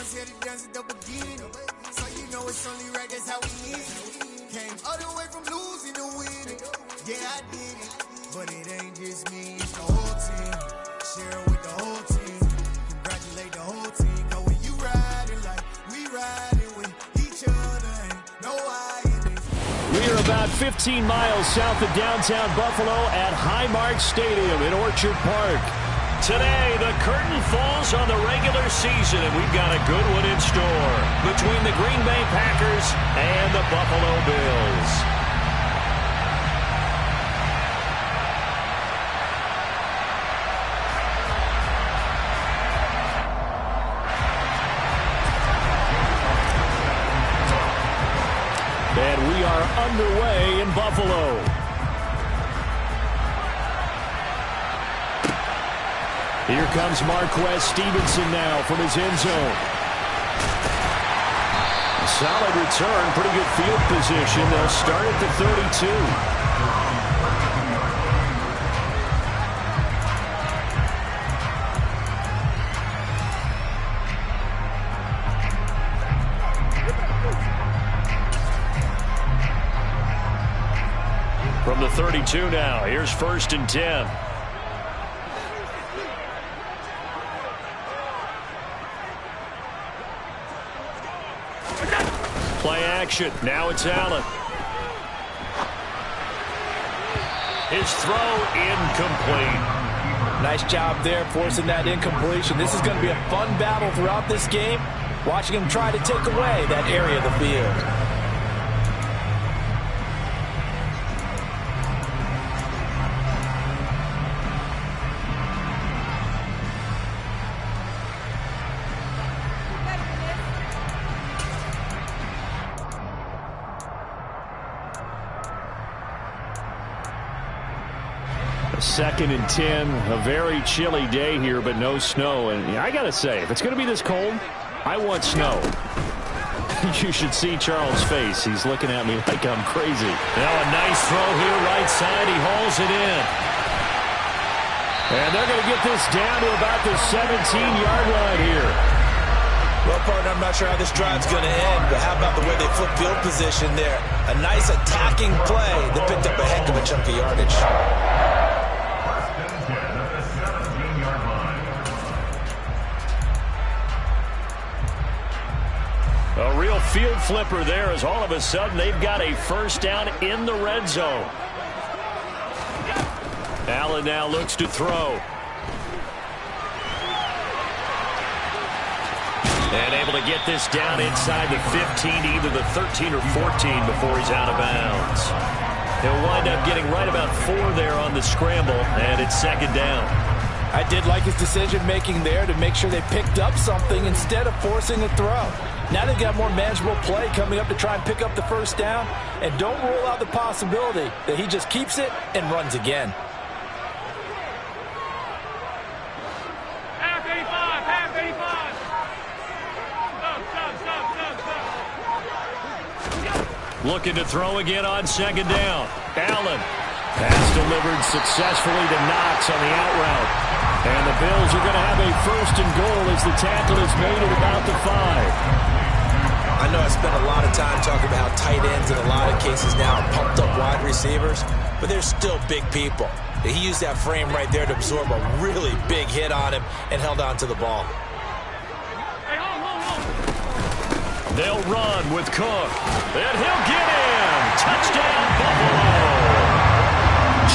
once had to dance at the beginning. So you know it's only right, that's how we end. Came all the way from losing to winning. Yeah, I did it. But it ain't just me, it's the whole team. Share it with the whole team. Congratulate the whole team. Cause when you riding like we riding with each other, ain't no I in this. We are about 15 miles south of downtown Buffalo at Highmark Stadium in Orchard Park. Today, the curtain falls on the regular season, and we've got a good one in store between the Green Bay Packers and the Buffalo Bills. And we are underway in Buffalo. Here comes Marquez Stevenson now from his end zone. A solid return, pretty good field position. They'll start at the 32. From the 32 now, here's 1st and 10. Play action. Now it's Allen. His throw incomplete. Nice job there forcing that incompletion. This is going to be a fun battle throughout this game. Watching him try to take away that area of the field. Second and 10, a very chilly day here, but no snow. And I got to say, if it's going to be this cold, I want snow. You should see Charles' face. He's looking at me like I'm crazy. Now a nice throw here, right side. He hauls it in. And they're going to get this down to about the 17-yard line here. Well, partner, I'm not sure how this drive's going to end, but how about the way they flip field position there? A nice attacking play that picked up a heck of a chunk of yardage. A real field flipper there as all of a sudden they've got a first down in the red zone. Allen now looks to throw. And able to get this down inside the 15, either the 13 or 14 before he's out of bounds. He'll wind up getting right about 4 there on the scramble, and it's 2nd down. I did like his decision-making there to make sure they picked up something instead of forcing a throw. Now they've got more manageable play coming up to try and pick up the first down, and don't rule out the possibility that he just keeps it and runs again. Half 85, half 85. Looking to throw again on 2nd down. Allen. Pass delivered successfully to Knox on the out route. And the Bills are going to have a 1st and goal as the tackle is made at about the 5. I know I spent a lot of time talking about how tight ends in a lot of cases now are pumped up wide receivers, but they're still big people. He used that frame right there to absorb a really big hit on him and held on to the ball. They'll run with Cook. And he'll get in. Touchdown, Buffalo.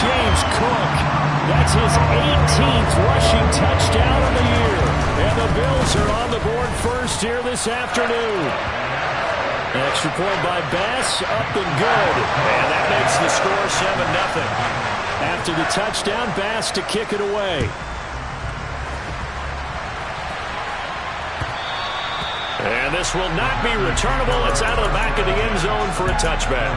James Cook. That's his 18th rushing touchdown of the year. And the Bills are on the board first here this afternoon. Extra point by Bass, up and good. And that makes the score 7-0. After the touchdown, Bass to kick it away. And this will not be returnable. It's out of the back of the end zone for a touchback.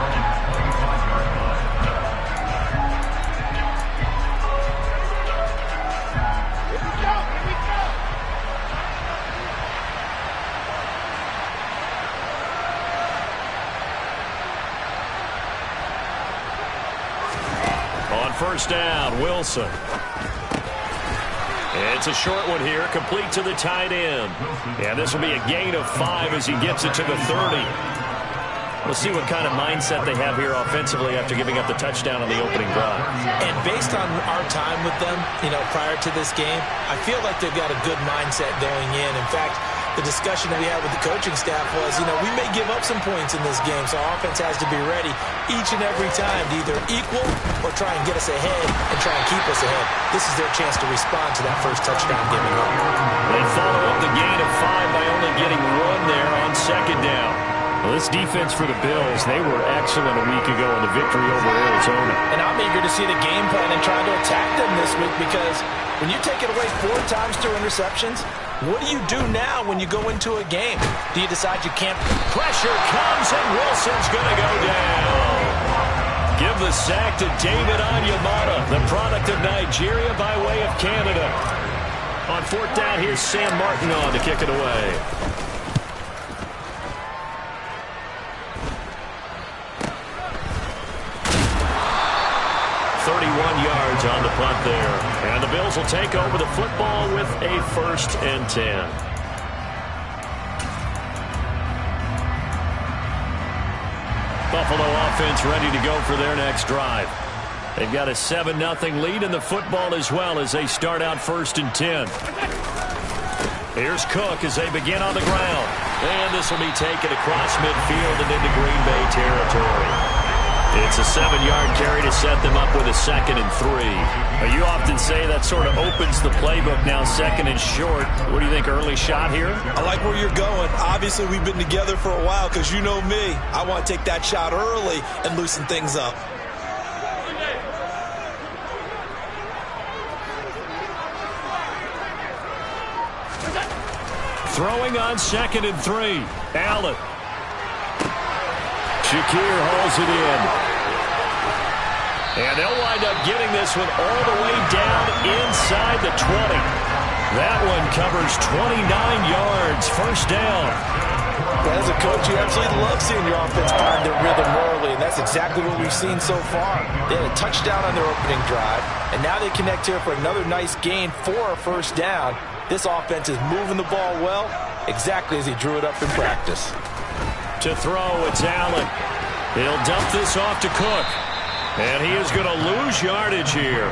On 1st down, Wilson. It's a short one here, complete to the tight end. Yeah, this will be a gain of 5 as he gets it to the 30. We'll see what kind of mindset they have here offensively after giving up the touchdown on the opening drive. And based on our time with them, prior to this game, I feel like they've got a good mindset going in. In fact, the discussion that we had with the coaching staff was, we may give up some points in this game, so our offense has to be ready each and every time to either equal or try and get us ahead and try and keep us ahead. This is their chance to respond to that first touchdown given up. They follow up the gain of 5 by only getting 1 there on second down. Well, this defense for the Bills, they were excellent a week ago in the victory over Arizona. And I'm eager to see the game plan and try to attack them this week because when you take it away 4 times through interceptions, what do you do now when you go into a game? Do you decide you can't? Pressure comes and Wilson's going to go down. Give the sack to David Onyemata, the product of Nigeria by way of Canada. On 4th down, here's Sam Martin on to kick it away. 31 yards on the punt there. And the Bills will take over the football with a 1st and 10. Buffalo offense ready to go for their next drive. They've got a 7-0 lead in the football as well as they start out 1st and 10. Here's Cook as they begin on the ground. And this will be taken across midfield and into Green Bay territory. It's a 7-yard carry to set them up with a 2nd and 3. Now, you often say that sort of opens the playbook now, 2nd and short. What do you think, early shot here? I like where you're going. Obviously, we've been together for a while because you know me. I want to take that shot early and loosen things up. Throwing on 2nd and 3. Allen. Shakir hauls it in. And they'll wind up getting this one all the way down inside the 20. That one covers 29 yards. 1st down. As a coach, you absolutely love seeing your offense find their rhythm early, and that's exactly what we've seen so far. They had a touchdown on their opening drive, and now they connect here for another nice gain for a 1st down. This offense is moving the ball well, exactly as he drew it up in practice. To throw, it's Allen. He'll dump this off to Cook. And he is going to lose yardage here.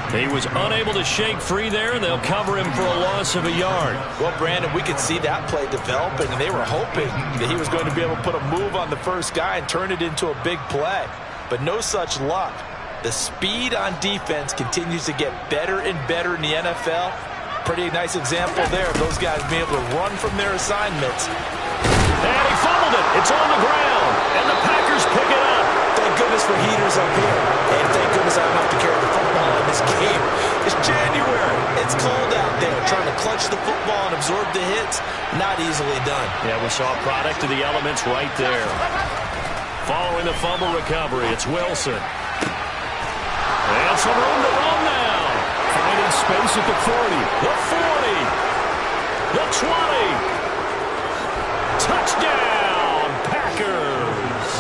He was unable to shake free there, and they'll cover him for a loss of a yard. Well, Brandon, we could see that play developing, and they were hoping that he was going to be able to put a move on the first guy and turn it into a big play. But no such luck. The speed on defense continues to get better and better in the NFL. Pretty nice example there of those guys being able to run from their assignments. And he fumbled it. It's on the ground. And the Packers pick it up. Thank goodness for heaters up here. And thank goodness I don't have to carry the football in this game. It's January. It's cold out there. Trying to clutch the football and absorb the hits, not easily done. Yeah, we saw a product of the elements right there. Following the fumble recovery, it's Wilson. And some room to run now. Finding space at the 40. The 40. The 20. Touchdown, Packers.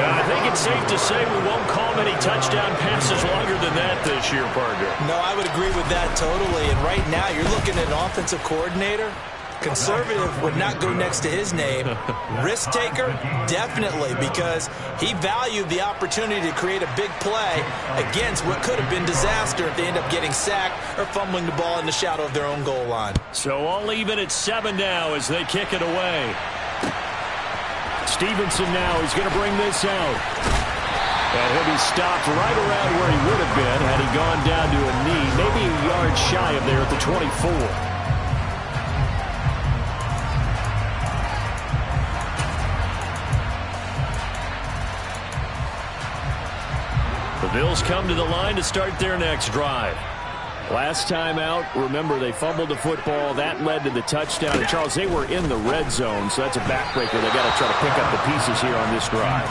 I think it's safe to say we won't call many touchdown passes longer than that this year, Parker. No, I would agree with that totally. And right now, you're looking at an offensive coordinator. Conservative would not go next to his name. Risk taker, definitely, because he valued the opportunity to create a big play against what could have been disaster if they end up getting sacked or fumbling the ball in the shadow of their own goal line. So all even at 7 now as they kick it away. Stevenson now is going to bring this out. And he'll be stopped right around where he would have been had he gone down to a knee, maybe a yard shy of there at the 24. The Bills come to the line to start their next drive. Last time out, remember, they fumbled the football. That led to the touchdown. And, Charles, they were in the red zone, so that's a backbreaker. They got to try to pick up the pieces here on this drive.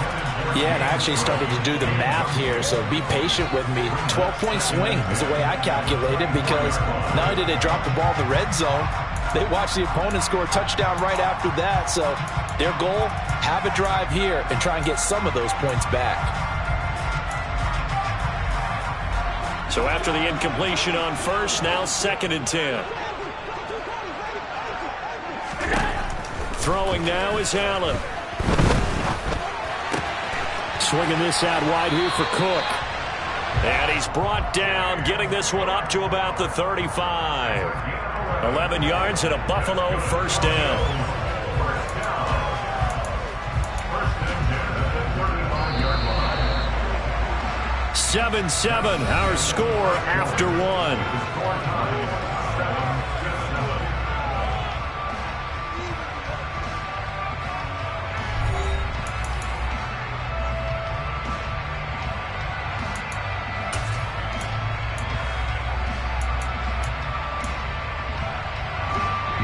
Yeah, and I actually started to do the math here, so be patient with me. 12-point swing is the way I calculated because not only did they drop the ball in the red zone, they watched the opponent score a touchdown right after that. So their goal, have a drive here and try and get some of those points back. So after the incompletion on first, now 2nd and 10. Throwing now is Allen. Swinging this out wide here for Cook. And he's brought down, getting this one up to about the 35. 11 yards and a Buffalo first down. 7-7, our score after one.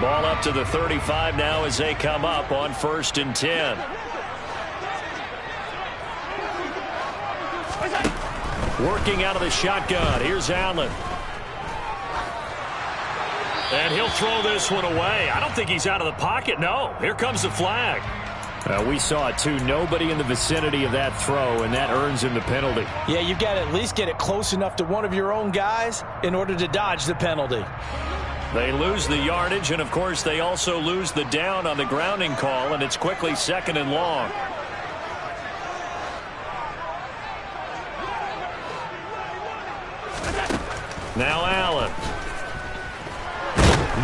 Ball up to the 35 now as they come up on 1st and 10. Working out of the shotgun. Here's Allen. And he'll throw this one away. I don't think he's out of the pocket. No. Here comes the flag. We saw it, too. Nobody in the vicinity of that throw, and that earns him the penalty. Yeah, you've got to at least get it close enough to one of your own guys in order to dodge the penalty. They lose the yardage, and, of course, they also lose the down on the grounding call, and it's quickly 2nd and long. Now Allen.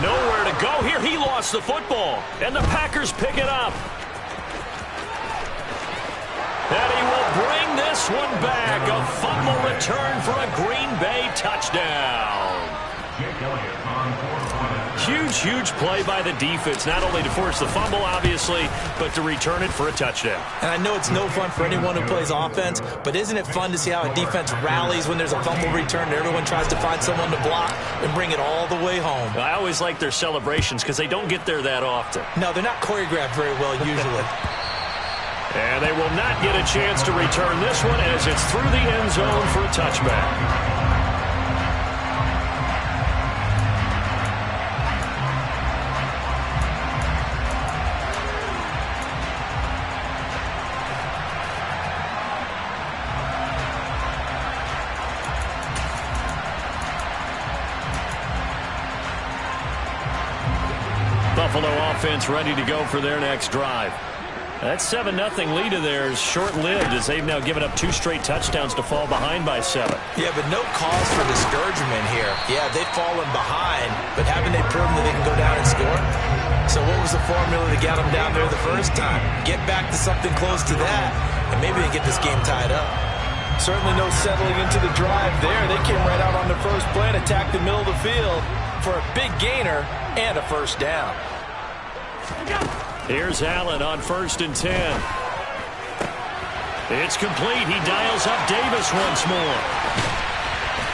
Nowhere to go here. He lost the football, and the Packers pick it up. And he will bring this one back. A fumble return for a Green Bay touchdown. Huge play by the defense, not only to force the fumble, obviously, but to return it for a touchdown. And I know it's no fun for anyone who plays offense, but isn't it fun to see how a defense rallies when there's a fumble return and everyone tries to find someone to block and bring it all the way home? I always like their celebrations because they don't get there that often. No, they're not choreographed very well usually. And they will not get a chance to return this one as it's through the end zone for a touchback. Buffalo offense ready to go for their next drive. That 7-0 lead of theirs short-lived as they've now given up 2 straight touchdowns to fall behind by 7. Yeah, but no cause for discouragement here. Yeah, they've fallen behind, but haven't they proven that they can go down and score? So what was the formula to get them down there the first time? Get back to something close to that, and maybe they get this game tied up. Certainly no settling into the drive there. They came right out on the first play and attacked the middle of the field for a big gainer and a first down. Here's Allen on 1st and 10. It's complete. He dials up Davis once more.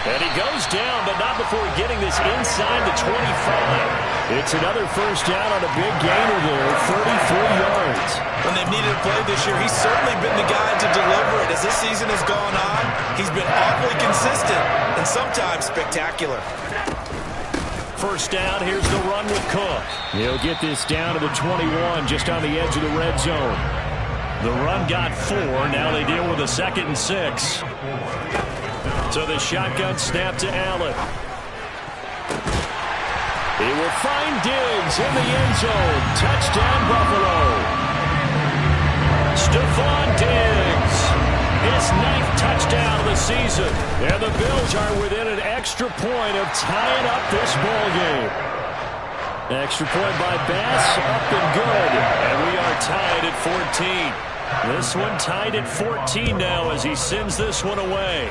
And he goes down, but not before getting this inside the 25. It's another first down on a big gainer there, 33 yards. When they've needed a play this year, he's certainly been the guy to deliver it. As this season has gone on, he's been awfully consistent and sometimes spectacular. First down, here's the run with Cook. He'll get this down to the 21, just on the edge of the red zone. The run got 4. Now they deal with a 2nd and 6. So the shotgun snap to Allen. He will find Diggs in the end zone. Touchdown, Buffalo. Stephon Diggs. His 9th touchdown of the season. And the Bills are within an extra point of tying up this ball game. Extra point by Bass, up and good. And we are tied at 14. This one tied at 14 now as he sends this one away.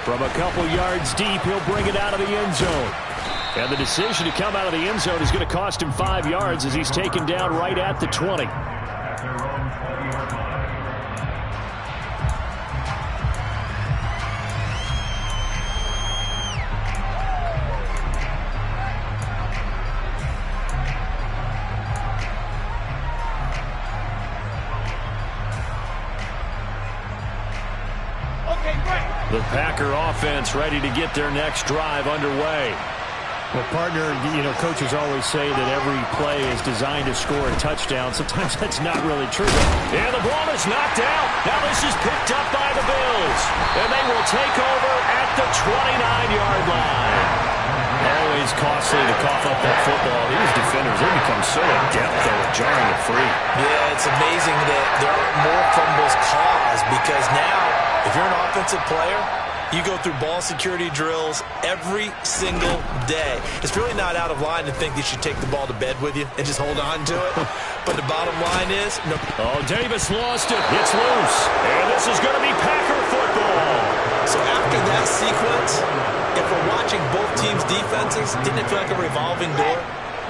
From a couple yards deep, he'll bring it out of the end zone. And the decision to come out of the end zone is going to cost him 5 yards as he's taken down right at the 20. The Packer offense ready to get their next drive underway. Well, partner, coaches always say that every play is designed to score a touchdown. Sometimes that's not really true. And the ball is knocked out. Now this is picked up by the Bills. And they will take over at the 29-yard line. Always costly to cough up that football. These defenders, they become so adept, though, at jarring it free. Yeah, it's amazing that there aren't more fumbles caused because now, if you're an offensive player, you go through ball security drills every single day. It's really not out of line to think that you should take the ball to bed with you and just hold on to it. But the bottom line is... no. Oh, Davis lost it. It's loose. And this is going to be Packer football. So after that sequence, if we're watching both teams' defenses, didn't it feel like a revolving door?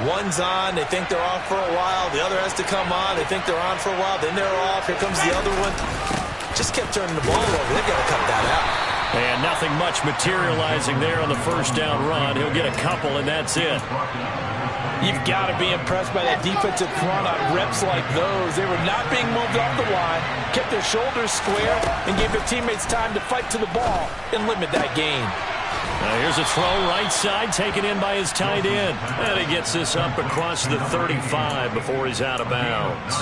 One's on, they think they're off for a while. The other has to come on, they think they're on for a while. Then they're off. Here comes the other one. Just kept turning the ball over. They've got to cut that out. And nothing much materializing there on the first down run. He'll get a couple, and that's it. You've got to be impressed by that defensive front on reps like those. They were not being moved off the line, kept their shoulders square, and gave their teammates time to fight to the ball and limit that gain. Now here's a throw right side, taken in by his tight end. And he gets this up across the 35 before he's out of bounds.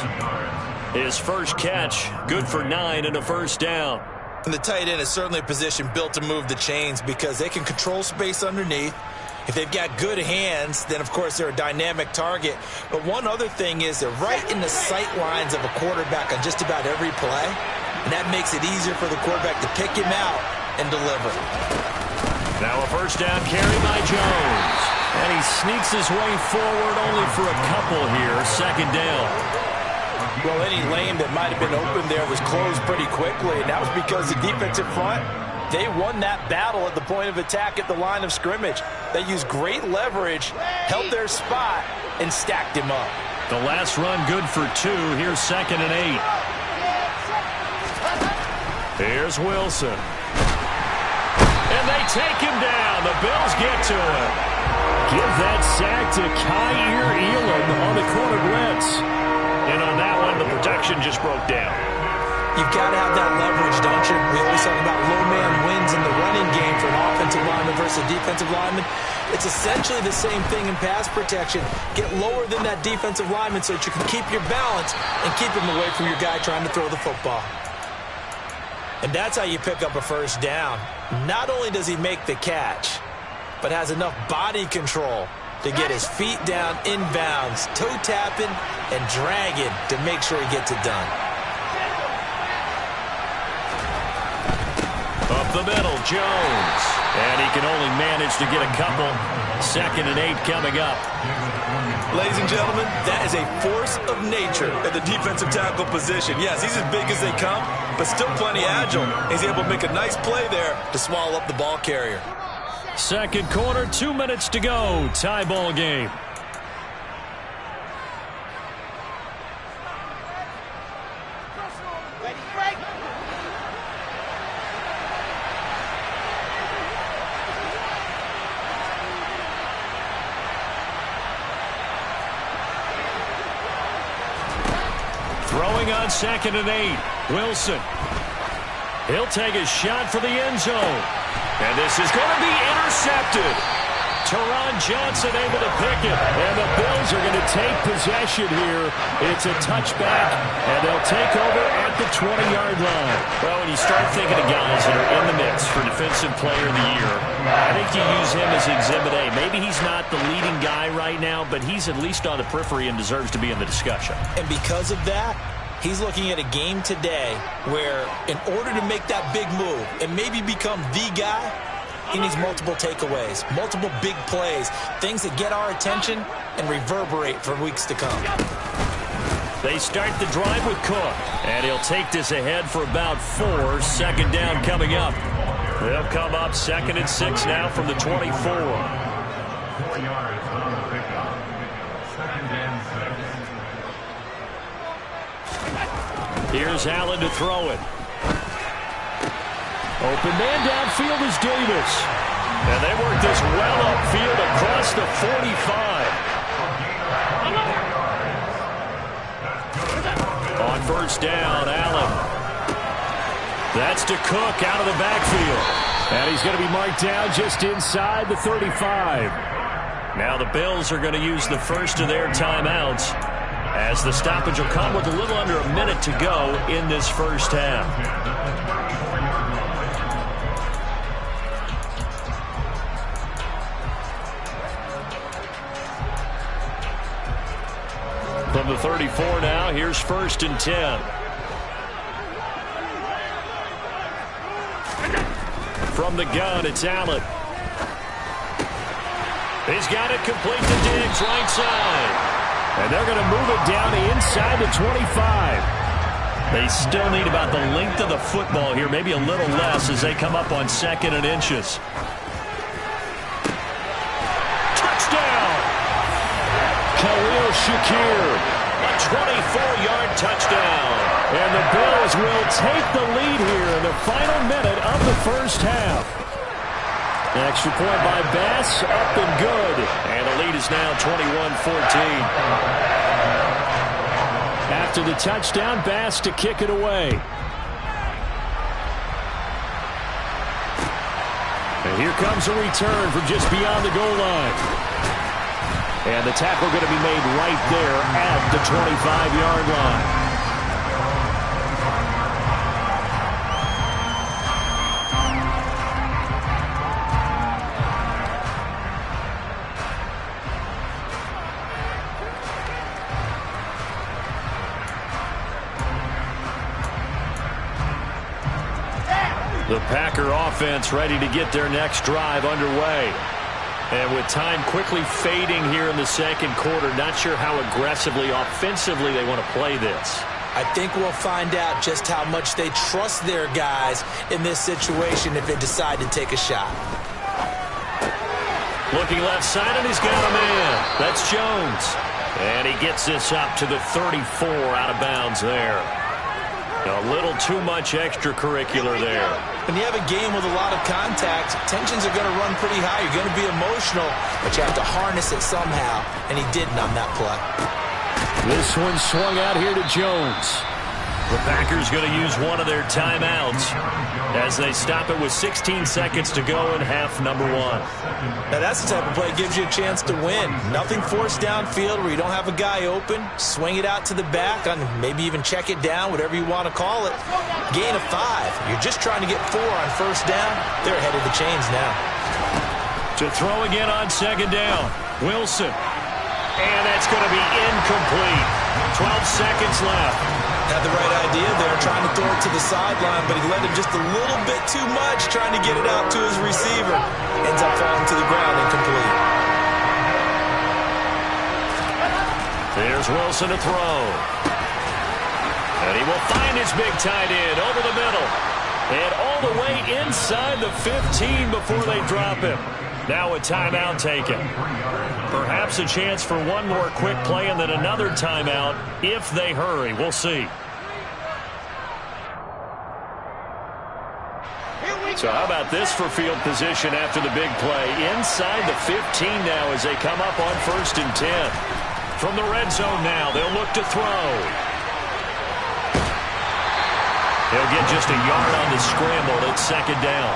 His first catch, good for 9 and a first down. And the tight end is certainly a position built to move the chains because they can control space underneath. If they've got good hands, then, of course, they're a dynamic target. But one other thing is they're right in the sight lines of a quarterback on just about every play. And that makes it easier for the quarterback to pick him out and deliver. Now a first down carry by Jones. And he sneaks his way forward only for a couple here. Second down. Well, any lane that might have been open there was closed pretty quickly, and that was because the defensive front, they won that battle at the point of attack at the line of scrimmage. They used great leverage, held their spot, and stacked him up. The last run good for 2. Here's 2nd and 8. Here's Wilson. And they take him down. The Bills get to him. Give that sack to Kaiir Elam on the corner blitz. And on that one, the protection just broke down. You've got to have that leverage, don't you? We always talk about low man wins in the running game for an offensive lineman versus a defensive lineman. It's essentially the same thing in pass protection. Get lower than that defensive lineman so that you can keep your balance and keep him away from your guy trying to throw the football. And that's how you pick up a first down. Not only does he make the catch, but has enough body control to get his feet down inbounds, toe-tapping and dragging to make sure he gets it done. Up the middle, Jones. And he can only manage to get a couple. 2nd and 8 coming up. Ladies and gentlemen, that is a force of nature at the defensive tackle position. Yes, he's as big as they come, but still plenty agile. He's able to make a nice play there to swallow up the ball carrier. Second quarter, 2 minutes to go. Tie ball game. Throwing on 2nd and 8. Wilson. He'll take a shot for the end zone. And this is going to be intercepted. Teron Johnson able to pick it. And the Bills are going to take possession here. It's a touchback, and they'll take over at the 20-yard line. Well, when you start thinking of guys that are in the mix for Defensive Player of the Year, I think you use him as Exhibit A. Maybe he's not the leading guy right now, but he's at least on the periphery and deserves to be in the discussion. And because of that, he's looking at a game today where in order to make that big move and maybe become the guy, he needs multiple takeaways, multiple big plays, things that get our attention and reverberate for weeks to come. They start the drive with Cook, and he'll take this ahead for about 4. Second down coming up. They'll come up 2nd and 6 now from the 24. 4 yards on the pickup. 2nd and 6. Here's Allen to throw it. Open man downfield is Davis. And they work this well upfield across the 45. On first down, Allen. That's to Cook out of the backfield. And he's going to be marked down just inside the 35. Now the Bills are going to use the first of their timeouts, as the stoppage will come with a little under a minute to go in this first half. From the 34 now, here's 1st and 10. From the gun, it's Allen. He's got it complete to Diggs, right side. And they're going to move it down inside the 25. They still need about the length of the football here, maybe a little less as they come up on 2nd and inches. Touchdown! Khalil Shakir, a 24-yard touchdown. And the Bills will take the lead here in the final minute of the first half. Extra point by Bass, up and good. And the lead is now 21-14. After the touchdown, Bass to kick it away. And here comes a return from just beyond the goal line. And the tackle going to be made right there at the 25-yard line. The Packer offense ready to get their next drive underway. And with time quickly fading here in the second quarter, not sure how aggressively, offensively they want to play this. I think we'll find out just how much they trust their guys in this situation if they decide to take a shot. Looking left side, and he's got a man. That's Jones. And he gets this up to the 34, out of bounds there. A little too much extracurricular there. When you have a game with a lot of contact, tensions are going to run pretty high. You're going to be emotional, but you have to harness it somehow, and he didn't on that play. This one swung out here to Jones. The Packers going to use one of their timeouts as they stop it with 16 seconds to go in half number one. Now that's the type of play that gives you a chance to win. Nothing forced downfield where you don't have a guy open. Swing it out to the back, on maybe even check it down, whatever you want to call it. Gain of 5. You're just trying to get 4 on first down. They're ahead of the chains now. To throw again on second down. Wilson. And that's going to be incomplete. 12 seconds left. Had the right idea there, trying to throw it to the sideline, but he led him just a little bit too much, trying to get it out to his receiver. Ends up falling to the ground, incomplete. There's Wilson to throw. And he will find his big tight end over the middle. And all the way inside the 15 before they drop him. Now a timeout taken. Perhaps a chance for one more quick play and then another timeout if they hurry. We'll see. So how about this for field position after the big play? Inside the 15 now as they come up on 1st and 10. From the red zone now, they'll look to throw. He'll get just a yard on the scramble at second down.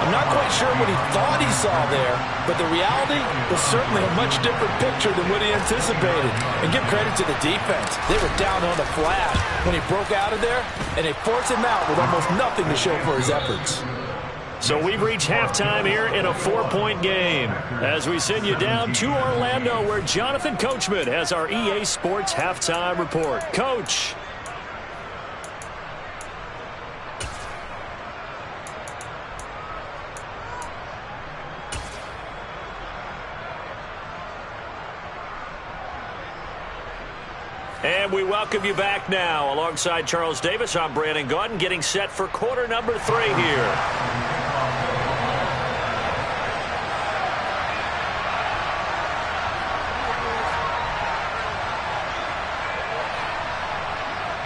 I'm not quite sure what he thought he saw there, but the reality was certainly a much different picture than what he anticipated. And give credit to the defense. They were down on the flash when he broke out of there, and they forced him out with almost nothing to show for his efforts. So we've reached halftime here in a 4-point game as we send you down to Orlando where Jonathan Coachman has our EA Sports Halftime Report. Coach. And we welcome you back now. Alongside Charles Davis, I'm Brandon Gaudin, getting set for quarter number 3 here.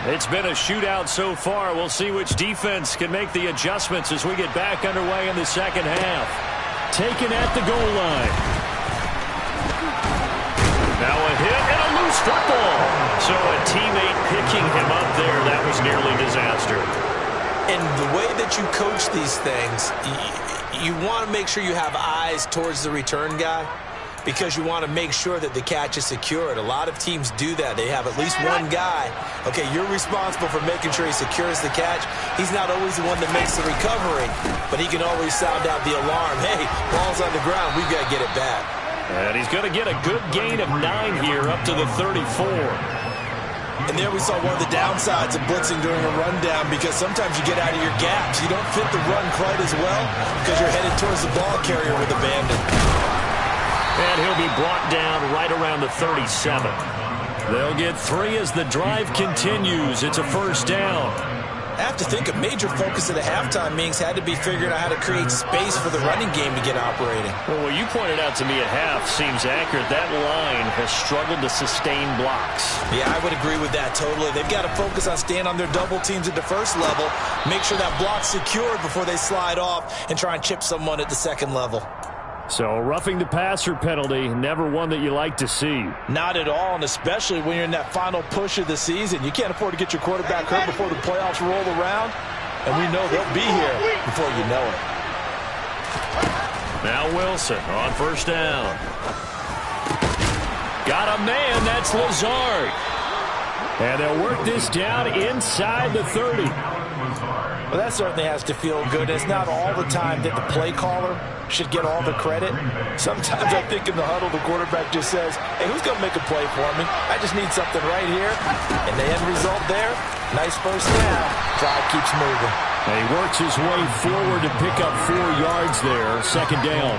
It's been a shootout so far. We'll see which defense can make the adjustments as we get back underway in the second half. Taken at the goal line. Now a hit and a loose football. So a teammate picking him up there, that was nearly disaster. And the way that you coach these things, you want to make sure you have eyes towards the return guy. because you want to make sure that the catch is secured. A lot of teams do that. They have at least one guy. Okay, you're responsible for making sure he secures the catch. He's not always the one that makes the recovery, but he can always sound out the alarm. Hey, ball's on the ground. We've got to get it back. And he's going to get a good gain of 9 here up to the 34. And there we saw one of the downsides of blitzing during a rundown, because sometimes you get out of your gaps. You don't fit the run quite as well because you're headed towards the ball carrier with abandon. And he'll be brought down right around the 37. They'll get 3 as the drive continues. It's a first down. I have to think a major focus of the halftime meetings had to be figuring out how to create space for the running game to get operating. Well, what you pointed out to me at half seems accurate. That line has struggled to sustain blocks. Yeah, I would agree with that totally. They've got to focus on staying on their double teams at the first level, make sure that block's secured before they slide off and try and chip someone at the second level. So roughing the passer penalty, never one that you like to see. Not at all, and especially when you're in that final push of the season. You can't afford to get your quarterback hurt before the playoffs roll around, and we know they'll be here before you know it. Now Wilson on first down. Got a man, that's Lazard. And they'll work this down inside the 30. Well, that certainly has to feel good. It's not all the time that the play caller should get all the credit. Sometimes I think in the huddle, the quarterback just says, hey, who's going to make a play for me? I just need something right here. And the end result there, nice first down. Drive keeps moving. And he works his way forward to pick up 4 yards there, second down.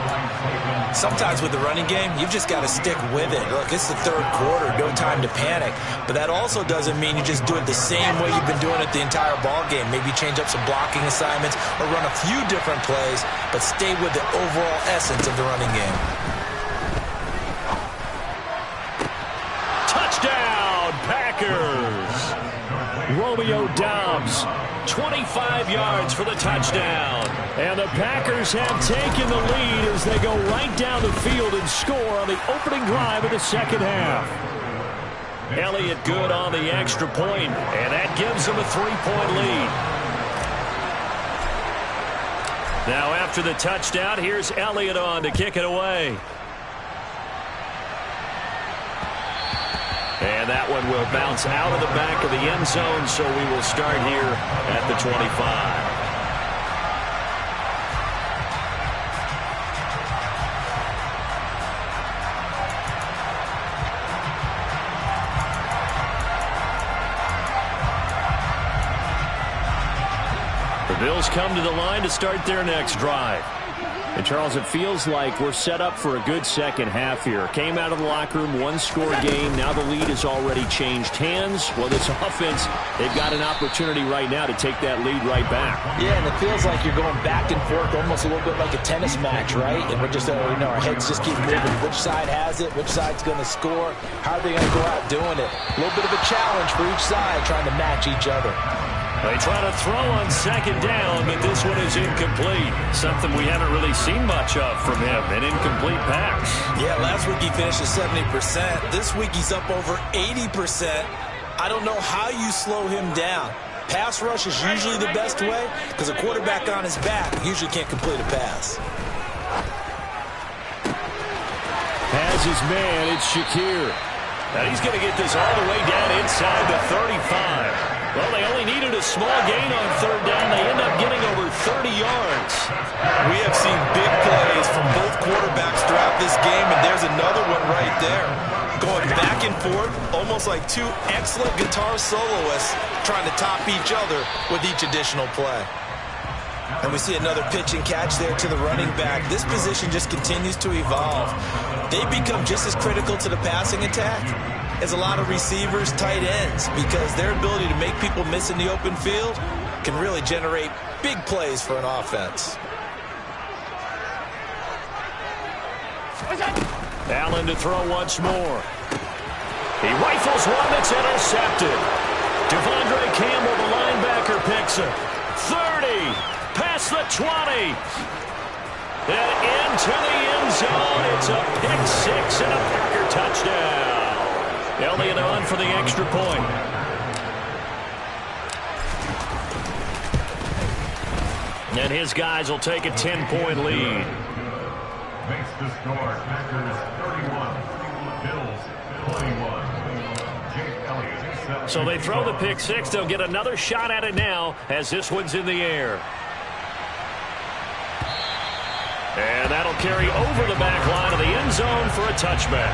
Sometimes with the running game, you've just got to stick with it. Look, it's the third quarter, no time to panic. But that also doesn't mean you just do it the same way you've been doing it the entire ball game. Maybe change up some blocking assignments or run a few different plays, but stay with the overall essence of the running game. Touchdown, Packers! Romeo Doubs, 25 yards for the touchdown. And the Packers have taken the lead as they go right down the field and score on the opening drive of the second half. Elliott good on the extra point, and that gives them a 3-point lead. Now after the touchdown, here's Elliott on to kick it away. And that one will bounce out of the back of the end zone, so we will start here at the 25. The Bills come to the line to start their next drive. And, Charles, it feels like we're set up for a good second half here. Came out of the locker room, one-score game. Now the lead has already changed hands. Well, this offense, they've got an opportunity right now to take that lead right back. Yeah, and it feels like you're going back and forth almost a little bit like a tennis match, right? And we're just, our heads just keep moving. Which side has it? Which side's going to score? How are they going to go out doing it? A little bit of a challenge for each side, trying to match each other. They try to throw on second down, but this one is incomplete. Something we haven't really seen much of from him, an incomplete pass. Yeah, last week he finished at 70%. This week he's up over 80%. I don't know how you slow him down. Pass rush is usually the best way because a quarterback on his back usually can't complete a pass. Has his man, it's Shakir. Now he's going to get this all the way down inside the 35. Well, they only needed a small gain on third down. They end up getting over 30 yards. We have seen big plays from both quarterbacks throughout this game, and there's another one right there. Going back and forth, almost like two excellent guitar soloists trying to top each other with each additional play. And we see another pitch and catch there to the running back. This position just continues to evolve. They become just as critical to the passing attack as a lot of receivers, tight ends, because their ability to make people miss in the open field can really generate big plays for an offense. Allen to throw once more. He rifles one that's intercepted. Devondre Campbell, the linebacker, picks it. 30, past the 20. And into the end zone. It's a pick six and a Packer touchdown. Elliott on for the extra point. And his guys will take a 10-point lead. The score, Packers 31, Bills 21. Jake Elliott. So they throw the pick six. They'll get another shot at it now as this one's in the air. And that'll carry over the back line of the end zone for a touchback.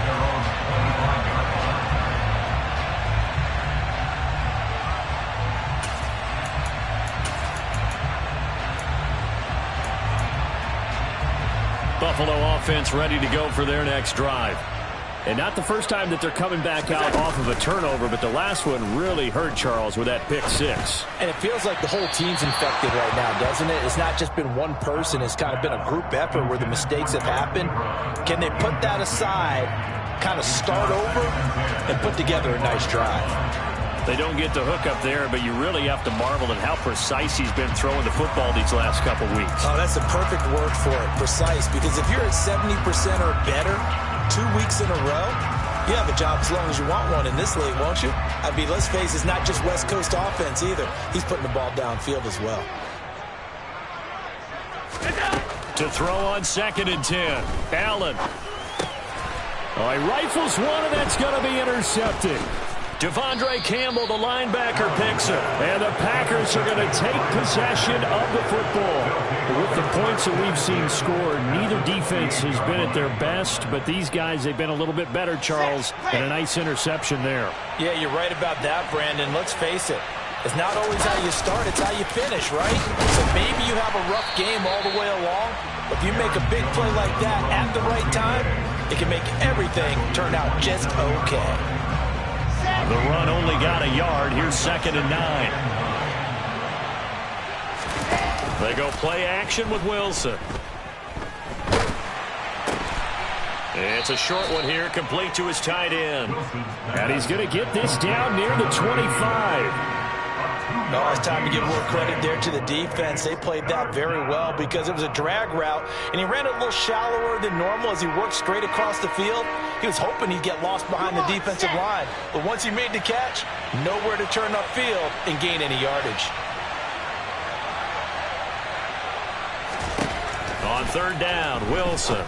Buffalo offense ready to go for their next drive. And not the first time that they're coming back out off of a turnover, but the last one really hurt Charles with that pick six. And it feels like the whole team's infected right now, doesn't it? It's not just been one person. It's kind of been a group effort where the mistakes have happened. Can they put that aside, kind of start over, and put together a nice drive? They don't get the hook up there, but you really have to marvel at how precise he's been throwing the football these last couple weeks. Oh, that's the perfect word for it, precise. Because if you're at 70% or better 2 weeks in a row, you have a job as long as you want one in this league, won't you? I mean, let's face it, it's not just West Coast offense either. He's putting the ball downfield as well. To throw on 2nd and 10. Allen. Oh, he rifles one, and that's going to be intercepted. Devondre Campbell, the linebacker, picks it. And the Packers are going to take possession of the football. With the points that we've seen scored, neither defense has been at their best, but these guys, they've been a little bit better, Charles, and a nice interception there. Yeah, you're right about that, Brandon. Let's face it. It's not always how you start, it's how you finish, right? So maybe you have a rough game all the way along, but if you make a big play like that at the right time, it can make everything turn out just okay. The run only got a yard. Here's 2nd and 9. They go play action with Wilson. It's a short one here, complete to his tight end. And he's going to get this down near the 25. No, it's time to give more credit there to the defense. They played that very well because it was a drag route, and he ran it a little shallower than normal as he worked straight across the field. He was hoping he'd get lost behind the defensive line, but once he made the catch, nowhere to turn upfield and gain any yardage. On 3rd down, Wilson.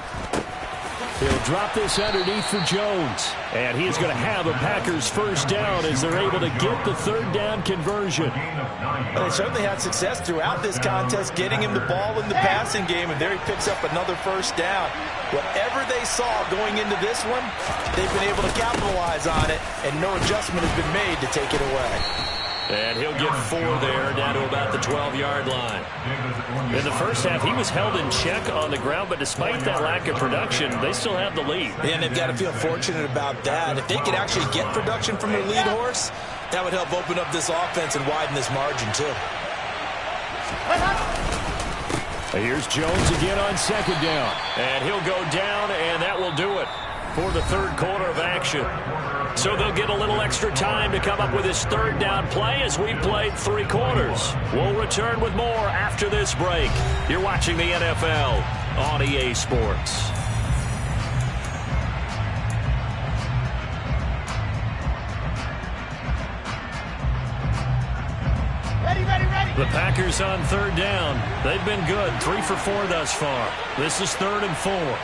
He'll drop this underneath for Jones. And he is going to have a Packers first down as they're able to get the 3rd down conversion. Well, they certainly had success throughout this contest, getting him the ball in the passing game, and there he picks up another first down. Whatever they saw going into this one, they've been able to capitalize on it, and no adjustment has been made to take it away. And he'll get 4 there, down to about the 12-yard line. In the first half, he was held in check on the ground, but despite that lack of production, they still have the lead. And they've got to feel fortunate about that. If they could actually get production from their lead horse, that would help open up this offense and widen this margin, too. Here's Jones again on 2nd down. And he'll go down, and that will do it for the 3rd quarter of action. So they'll get a little extra time to come up with his 3rd down play as we've played 3 quarters. We'll return with more after this break. You're watching the NFL on EA Sports. The Packers on 3rd down. They've been good, 3 for 4 thus far. This is 3rd and 4.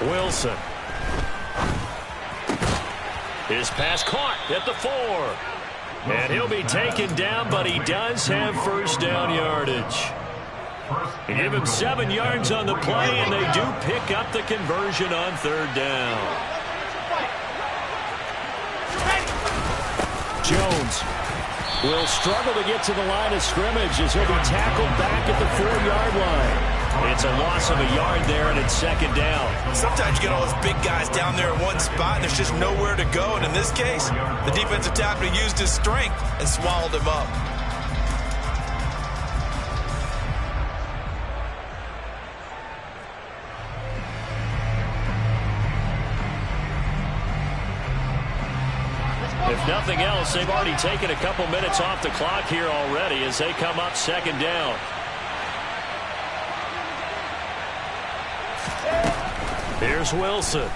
Wilson. His pass caught at the 4. And he'll be taken down, but he does have first down yardage. They give him 7 yards on the play, and they do pick up the conversion on 3rd down. Jones will struggle to get to the line of scrimmage as he'll be tackled back at the 4-yard line. It's a loss of a yard there, and it's 2nd down. Sometimes you get all those big guys down there in one spot, and there's just nowhere to go. And in this case, the defensive tackle used his strength and swallowed him up. If nothing else, they've already taken a couple minutes off the clock here already as they come up 2nd down. Here's Wilson.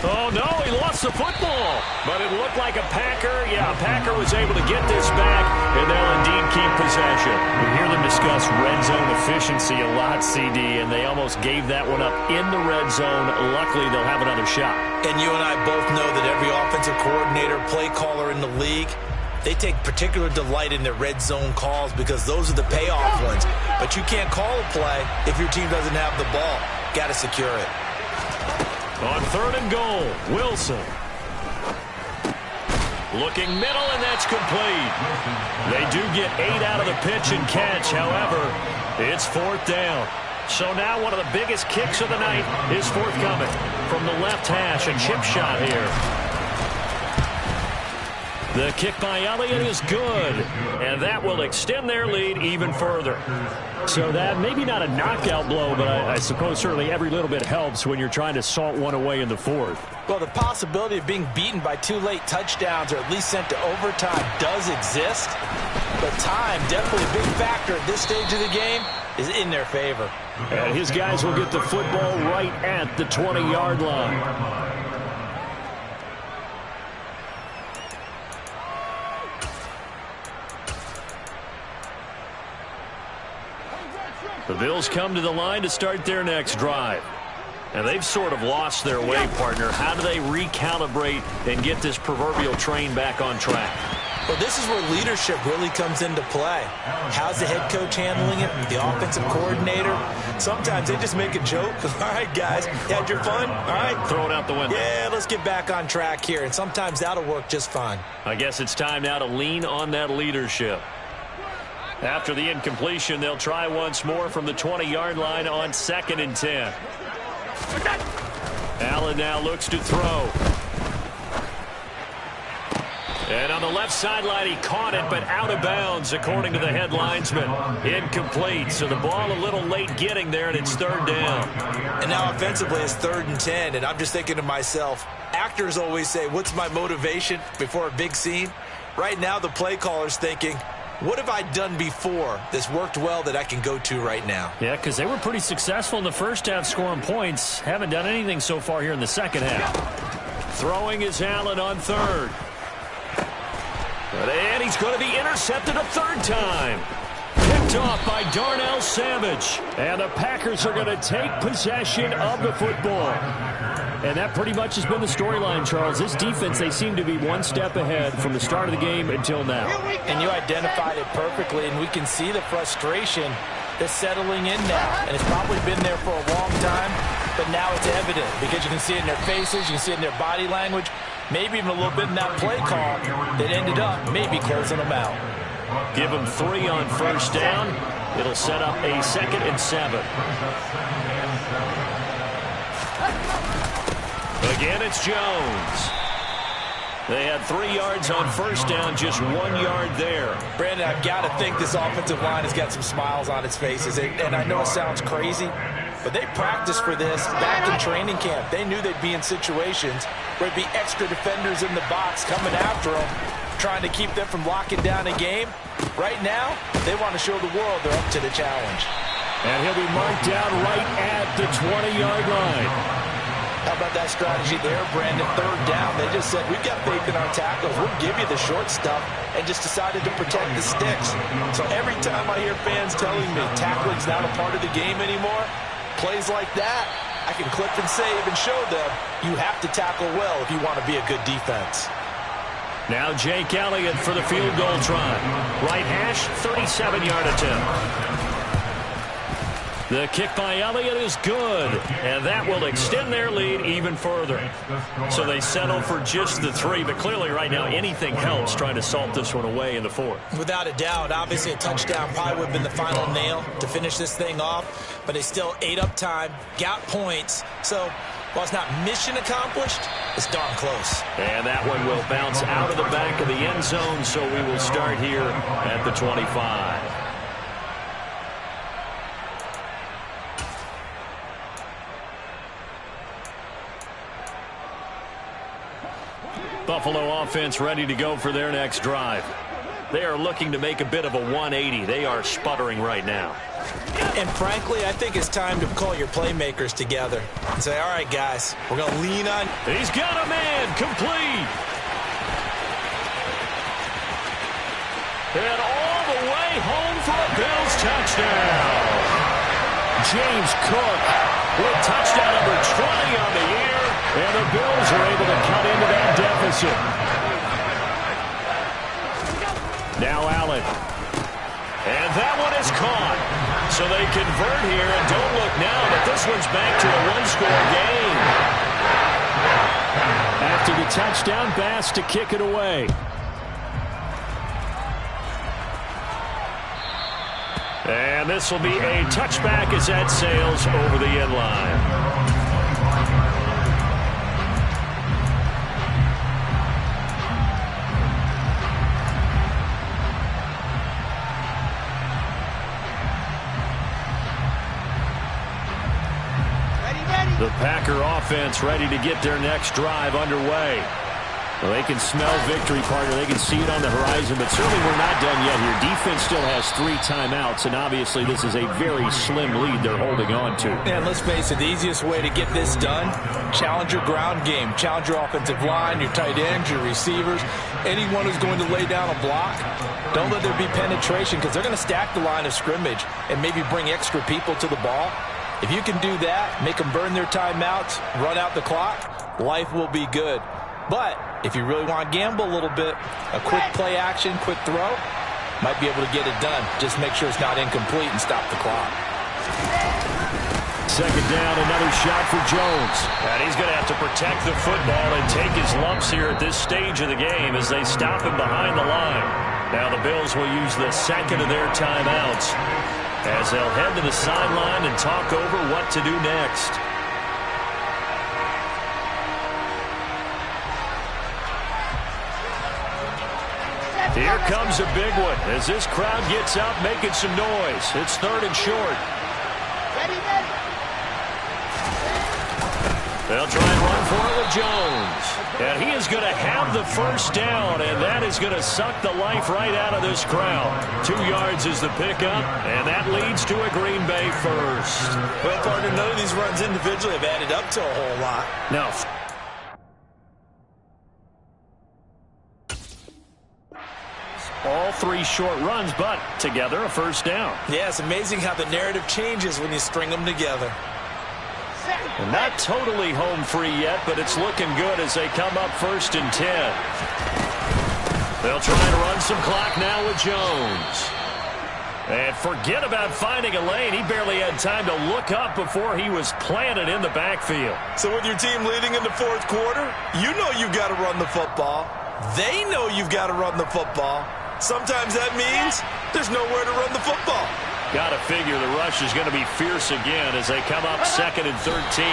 Oh, no, he lost the football. But it looked like a Packer. Yeah, a Packer was able to get this back, and they'll indeed keep possession. We hear them discuss red zone efficiency a lot, CD, and they almost gave that one up in the red zone. Luckily, they'll have another shot. And you and I both know that every offensive coordinator, play caller in the league, they take particular delight in their red zone calls because those are the payoff ones. But you can't call a play if your team doesn't have the ball. Got to secure it. On 3rd and goal, Wilson. Looking middle, and that's complete. They do get 8 out of the pitch and catch. However, it's 4th down. So now one of the biggest kicks of the night is forthcoming. From the left hash, a chip shot here. The kick by Elliott is good, and that will extend their lead even further. So that maybe not a knockout blow, but I suppose certainly every little bit helps when you're trying to salt one away in the 4th. Well, the possibility of being beaten by 2 late touchdowns or at least sent to overtime does exist, but time, definitely a big factor at this stage of the game, is in their favor. And his guys will get the football right at the 20-yard line. The Bills come to the line to start their next drive. And they've sort of lost their way, partner. How do they recalibrate and get this proverbial train back on track? Well, this is where leadership really comes into play. How's the head coach handling it? The offensive coordinator? Sometimes they just make a joke. All right, guys, you had your fun? All right. Throw it out the window. Yeah, let's get back on track here. And sometimes that'll work just fine. I guess it's time now to lean on that leadership. After the incompletion, they'll try once more from the 20-yard line on 2nd and 10. Allen now looks to throw. And on the left sideline, he caught it, but out of bounds, according to the head linesman. Incomplete, so the ball a little late getting there, and it's 3rd down. And now offensively, it's 3rd and 10, and I'm just thinking to myself, actors always say, what's my motivation before a big scene? Right now, the play caller's thinking, what have I done before that's worked well that I can go to right now? Yeah, because they were pretty successful in the first half scoring points. Haven't done anything so far here in the second half. Throwing is Allen on 3rd. And he's going to be intercepted a 3rd time. Picked off by Darnell Savage. And the Packers are going to take possession of the football. And that pretty much has been the storyline, Charles. This defense, they seem to be one step ahead from the start of the game until now. And you identified it perfectly, and we can see the frustration that's settling in now. And it's probably been there for a long time, but now it's evident because you can see it in their faces, you can see it in their body language, maybe even a little bit in that play call that ended up maybe closing them out. Give them 3 on 1st down. It'll set up a 2nd and 7. Again, it's Jones. They had 3 yards on 1st down, just 1 yard there. Brandon, I've got to think this offensive line has got some smiles on its faces. And I know it sounds crazy, but they practiced for this back in training camp. They knew they'd be in situations where there'd be extra defenders in the box coming after them, trying to keep them from locking down a game. Right now, they want to show the world they're up to the challenge. And he'll be marked down right at the 20-yard line. How about that strategy there, Brandon? 3rd down. They just said, we've got faith in our tackles. We'll give you the short stuff, and just decided to protect the sticks. So every time I hear fans telling me tackling's not a part of the game anymore, plays like that, I can clip and save and show them you have to tackle well if you want to be a good defense. Now Jake Elliott for the field goal try. Right hash, 37-yard attempt. The kick by Elliott is good, and that will extend their lead even further. So they settle for just the 3, but clearly right now anything helps trying to salt this one away in the 4th. Without a doubt, obviously a touchdown probably would have been the final nail to finish this thing off, but they still ate up time, got points. So while it's not mission accomplished, it's darn close. And that one will bounce out of the back of the end zone, so we will start here at the 25. Buffalo offense ready to go for their next drive. They are looking to make a bit of a 180. They are sputtering right now. And frankly, I think it's time to call your playmakers together and say, all right, guys, we're going to lean on. He's got a man, complete. And all the way home for a Bills touchdown. James Cook with touchdown number 20 on the year, and the Bills are able to cut into that deficit. Now Allen. And that one is caught. So they convert here, and don't look now, but this one's back to a one-score game. After the touchdown, Bass to kick it away. And this will be a touchback as that sails over the end line. The Packer offense ready to get their next drive underway. Well, they can smell victory, partner. They can see it on the horizon, but certainly we're not done yet here. Defense still has 3 timeouts, and obviously this is a very slim lead they're holding on to. And let's face it, the easiest way to get this done, challenge your ground game. Challenge your offensive line, your tight ends, your receivers, anyone who's going to lay down a block. Don't let there be penetration because they're going to stack the line of scrimmage and maybe bring extra people to the ball. If you can do that, make them burn their timeouts, run out the clock, life will be good. But if you really want to gamble a little bit, a quick play action, quick throw, might be able to get it done. Just make sure it's not incomplete and stop the clock. Second down, another shot for Jones. And he's going to have to protect the football and take his lumps here at this stage of the game as they stop him behind the line. Now the Bills will use the second of their timeouts as they'll head to the sideline and talk over what to do next. Here comes a big one as this crowd gets up making some noise. It's 3rd and short. They'll try and run for it with Jones. And he is going to have the first down, and that is going to suck the life right out of this crowd. 2 yards is the pickup, and that leads to a Green Bay first. Well, partner, none of these runs individually have added up to a whole lot. No. All 3 short runs, but together a first down. Yeah, it's amazing how the narrative changes when you string them together. And not totally home free yet, but it's looking good as they come up 1st and 10. They'll try to run some clock now with Jones. And forget about finding a lane. He barely had time to look up before he was planted in the backfield. So with your team leading in the 4th quarter, you know you've got to run the football. They know you've got to run the football. Sometimes that means there's nowhere to run the football. Got to figure the rush is going to be fierce again as they come up 2nd and 13.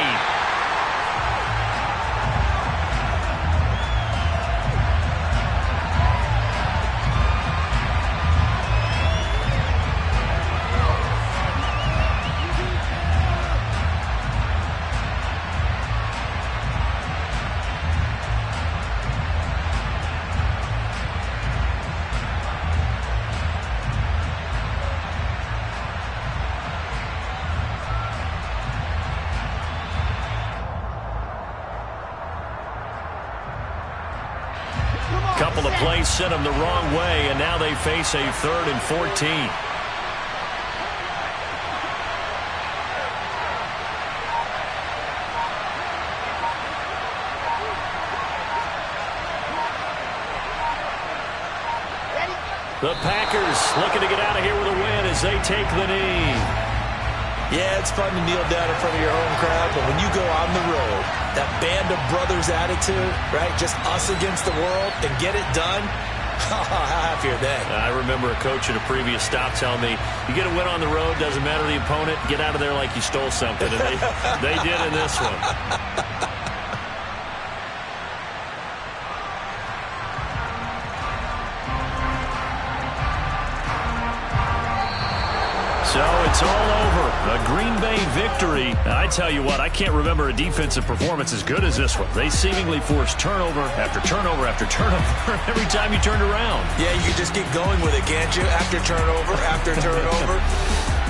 Couple of plays sent them the wrong way, and now they face a 3rd and 14. The Packers looking to get out of here with a win as they take the knee. Yeah, it's fun to kneel down in front of your home crowd, but when you go on the road, that band of brothers attitude, right, just us against the world, and get it done, how happy are they? I remember a coach at a previous stop telling me, you get a win on the road, doesn't matter the opponent, get out of there like you stole something, and they did in this one. So It's all over. A Green Bay victory. And I tell you what, I can't remember a defensive performance as good as this one. They seemingly forced turnover after turnover after turnover every time you turned around. Yeah, you can just keep going with it, can't you? After turnover.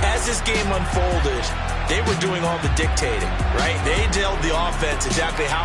As this game unfolded, they were doing all the dictating, right? They told the offense exactly how